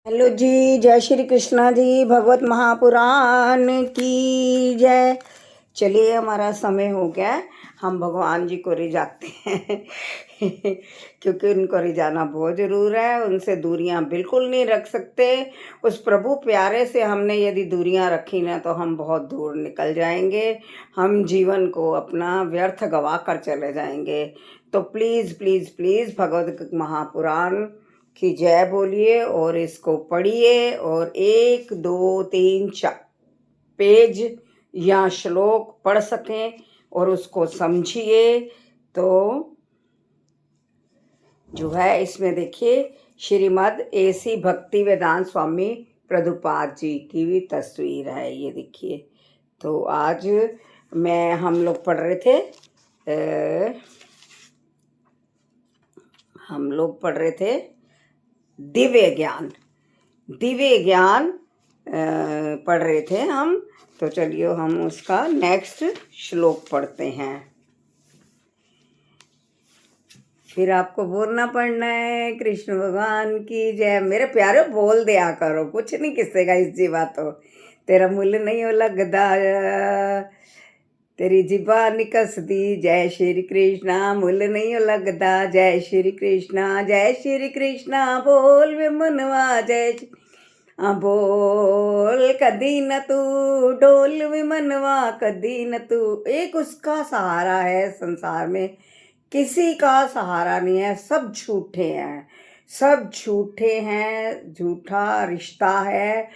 Hello जी, जय श्री कृष्णा जी। भगवत महापुराण की जय। चलिए, हमारा समय हो गया है, हम भगवान जी को रिझाते हैं क्योंकि उनको रिझाना बहुत ज़रूर है। उनसे दूरियां बिल्कुल नहीं रख सकते। उस प्रभु प्यारे से हमने यदि दूरियां रखी ना तो हम बहुत दूर निकल जाएंगे। हम जीवन को अपना व्यर्थ गवा कर चले जाएंगे। तो प्लीज़ प्लीज़ प्लीज़ भगवत महापुराण की जय बोलिए और इसको पढ़िए और 1 2 3 4 पेज या श्लोक पढ़ सकें और उसको समझिए। तो जो है इसमें देखिए, श्रीमद् एसी भक्ति वेदांत स्वामी प्रभुपाद जी की भी तस्वीर है, ये देखिए। तो आज हम लोग पढ़ रहे थे दिव्य ज्ञान पढ़ रहे थे हम। तो चलिए हम उसका नेक्स्ट श्लोक पढ़ते हैं। फिर आपको बोलना पड़ना है कृष्ण भगवान की जय। मेरे प्यारे बोल दिया करो, कुछ नहीं किसेगा इस जीवा तो। तेरा मुल नहीं हो लगदा, तेरी जिबा निकसदी। जय श्री कृष्णा, मुल नहीं हो लगदा। जय श्री कृष्णा, जय श्री कृष्णा। बोल वे मनवा जय बोल, कदी न तू डोल वे मनवा, कदी न तू। एक उसका सहारा है संसार में, किसी का सहारा नहीं है। सब झूठे हैं, सब झूठे हैं, झूठा रिश्ता है।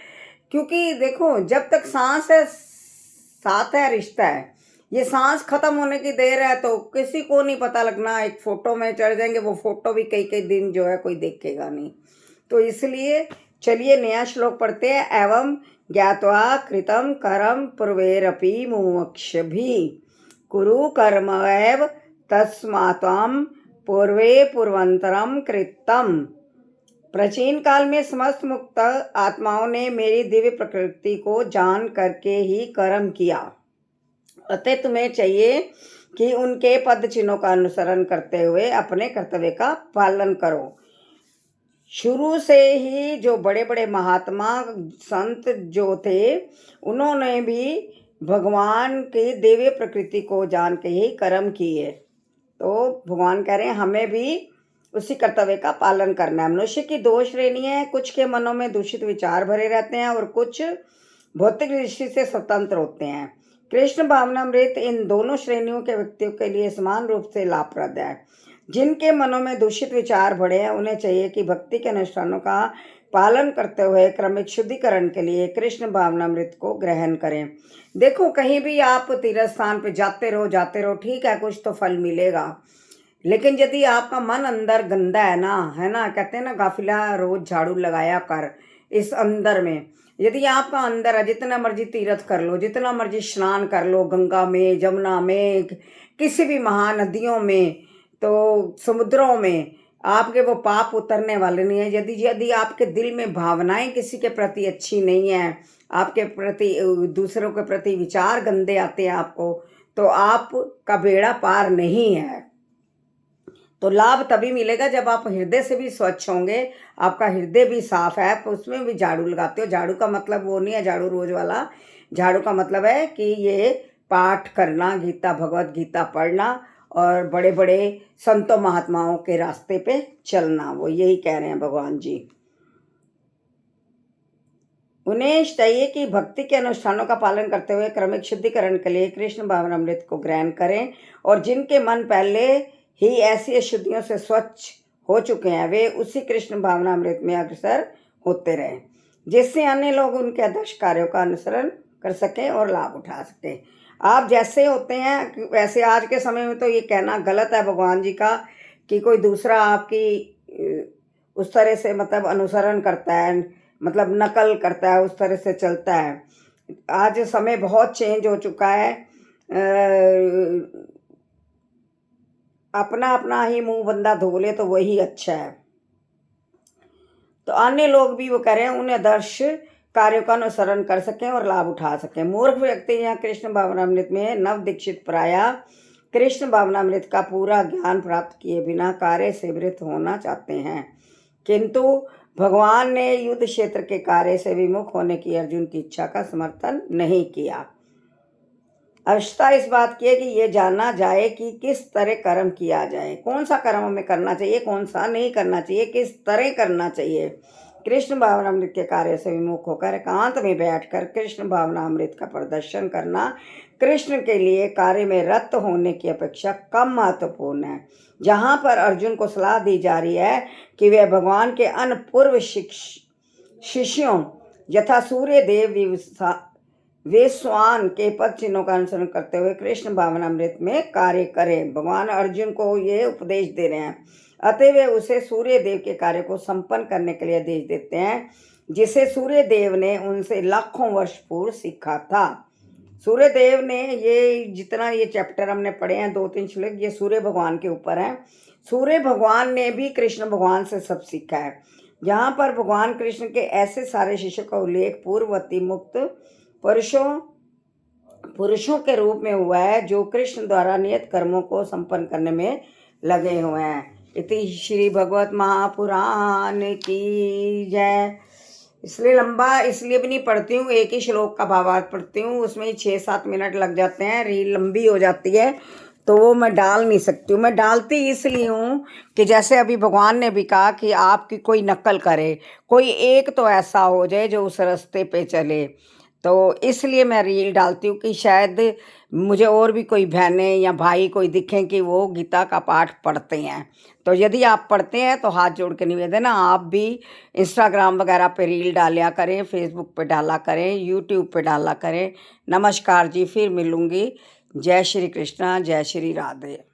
क्योंकि देखो, जब तक सांस है साथ है रिश्ता है। ये सांस खत्म होने की देर है तो किसी को नहीं पता लगना। एक फोटो में चढ़ जाएंगे, वो फोटो भी कई कई दिन जो है कोई देखेगा नहीं। तो इसलिए चलिए नया श्लोक पढ़ते हैं। एवं ज्ञात्वा कृतं करम पूर्वेरपि मुमुक्षुभिः कुरु कर्मैव तस्मात्त्वं पूर्वे पूर्वंतरम कृतं। प्राचीन काल में समस्त मुक्त आत्माओं ने मेरी दिव्य प्रकृति को जान करके ही कर्म किया। अतः तुम्हें चाहिए कि उनके पद चिन्हों का अनुसरण करते हुए अपने कर्तव्य का पालन करो। शुरू से ही जो बड़े बड़े महात्मा संत जो थे, उन्होंने भी भगवान की दिव्य प्रकृति को जान के ही कर्म किए। तो भगवान कह रहे हैं हमें भी उसी कर्तव्य का पालन करना है। मनुष्य की दो श्रेणियां हैं, कुछ के मनों में दूषित विचार भरे रहते हैं और कुछ भौतिक दृष्टि से स्वतंत्र होते हैं। कृष्ण भावनामृत इन दोनों श्रेणियों के व्यक्तियों के लिए समान रूप से लाभप्रद है। जिनके मनों में दूषित विचार भरे हैं, उन्हें चाहिए कि भक्ति के अनुष्ठानों का पालन करते हुए क्रमिक शुद्धिकरण के लिए कृष्ण भावनामृत को ग्रहण करें। देखो, कहीं भी आप तीर्थ स्थान पे जाते रहो, ठीक है, कुछ तो फल मिलेगा। लेकिन यदि आपका मन अंदर गंदा है ना, कहते हैं ना, गाफिला रोज झाड़ू लगाया कर। इस अंदर में यदि आपका अंदर है, जितना मर्जी तीर्थ कर लो, जितना मर्जी स्नान कर लो, गंगा में, जमुना में, किसी भी महानदियों में, तो समुद्रों में, आपके वो पाप उतरने वाले नहीं है। यदि आपके दिल में भावनाएं किसी के प्रति अच्छी नहीं है, आपके प्रति, दूसरों के प्रति विचार गंदे आते हैं आपको, तो आपका बेड़ा पार नहीं है। तो लाभ तभी मिलेगा जब आप हृदय से भी स्वच्छ होंगे, आपका हृदय भी साफ है, तो उसमें भी झाड़ू लगाते हो। झाड़ू का मतलब वो नहीं है झाड़ू रोज वाला। झाड़ू का मतलब है कि ये पाठ करना, गीता, भगवत गीता पढ़ना और बड़े बड़े संतों महात्माओं के रास्ते पे चलना। वो यही कह रहे हैं भगवान जी। उन्हें चाहिए कि भक्ति के अनुष्ठानों का पालन करते हुए क्रमिक शुद्धिकरण के लिए कृष्ण भावनामृत को ग्रहण करें। और जिनके मन पहले ही ऐसी अशुद्धियों से स्वच्छ हो चुके हैं, वे उसी कृष्ण भावनामृत में अग्रसर होते रहें, जिससे अन्य लोग उनके आदर्श कार्यों का अनुसरण कर सकें और लाभ उठा सकें। आप जैसे होते हैं वैसे। आज के समय में तो ये कहना गलत है भगवान जी का कि कोई दूसरा आपकी उस तरह से मतलब अनुसरण करता है, मतलब नकल करता है, उस तरह से चलता है। आज समय बहुत चेंज हो चुका है। अपना अपना ही मुंह बंदा धो ले तो वही अच्छा है। तो अन्य लोग भी वो कह रहे हैं उन्हें आदर्श कार्यों का अनुसरण कर सकें और लाभ उठा सकें। मूर्ख व्यक्ति यहाँ कृष्ण भावनामृत में नव दीक्षित प्रायः कृष्ण भावनामृत का पूरा ज्ञान प्राप्त किए बिना कार्य से वृत होना चाहते हैं, किंतु भगवान ने युद्ध क्षेत्र के कार्य से विमुख होने की अर्जुन की इच्छा का समर्थन नहीं किया। आवश्यकता इस बात की है कि ये जानना जाए कि किस तरह कर्म किया जाए, कौन सा कर्म हमें करना चाहिए, कौन सा नहीं करना चाहिए, किस तरह करना चाहिए। कृष्ण भावनामृत के कार्य से विमुख होकर एकांत में बैठकर कृष्ण भावनामृत का प्रदर्शन करना कृष्ण के लिए कार्य में रत होने की अपेक्षा कम महत्वपूर्ण है। जहाँ पर अर्जुन को सलाह दी जा रही है कि वह भगवान के अन्य पूर्व शिष्यों यथा सूर्य देव वे स्वान के पद चिन्हों का अनुसरण करते हुए कृष्ण भावनामृत में कार्य करें। भगवान अर्जुन को ये उपदेश दे रहे हैं, अतः वे उसे सूर्य देव के कार्य को संपन्न करने के लिए आदेश देते हैं, जिसे सूर्य देव ने उनसे लाखों वर्ष पूर्व सीखा था। सूर्य देव ने ये जितना ये चैप्टर हमने पढ़े हैं 2-3 श्लोक, ये सूर्य भगवान के ऊपर हैं। सूर्य भगवान ने भी कृष्ण भगवान से सब सीखा है। यहाँ पर भगवान कृष्ण के ऐसे सारे शिष्यों का उल्लेख पूर्ववर्ती मुक्त पुरुषों के रूप में हुआ है जो कृष्ण द्वारा नियत कर्मों को संपन्न करने में लगे हुए हैं। इति श्री भगवत महापुराण की जय। इसलिए लंबा इसलिए भी नहीं पढ़ती हूँ, एक ही श्लोक का भावार्थ पढ़ती हूँ, उसमें ही 6-7 मिनट लग जाते हैं, रील लंबी हो जाती है, तो वो मैं डाल नहीं सकती हूँ। मैं डालती इसलिए हूँ कि जैसे अभी भगवान ने भी कहा कि आपकी कोई नकल करे, कोई एक तो ऐसा हो जाए जो उस रास्ते पे चले, तो इसलिए मैं रील डालती हूँ कि शायद मुझे और भी कोई बहनें या भाई कोई दिखें कि वो गीता का पाठ पढ़ते हैं। तो यदि आप पढ़ते हैं तो हाथ जोड़ के निवेदन है, आप भी इंस्टाग्राम वगैरह पे रील डाला करें, फेसबुक पे डाला करें, यूट्यूब पे डाला करें। नमस्कार जी, फिर मिलूँगी। जय श्री कृष्णा, जय श्री राधे।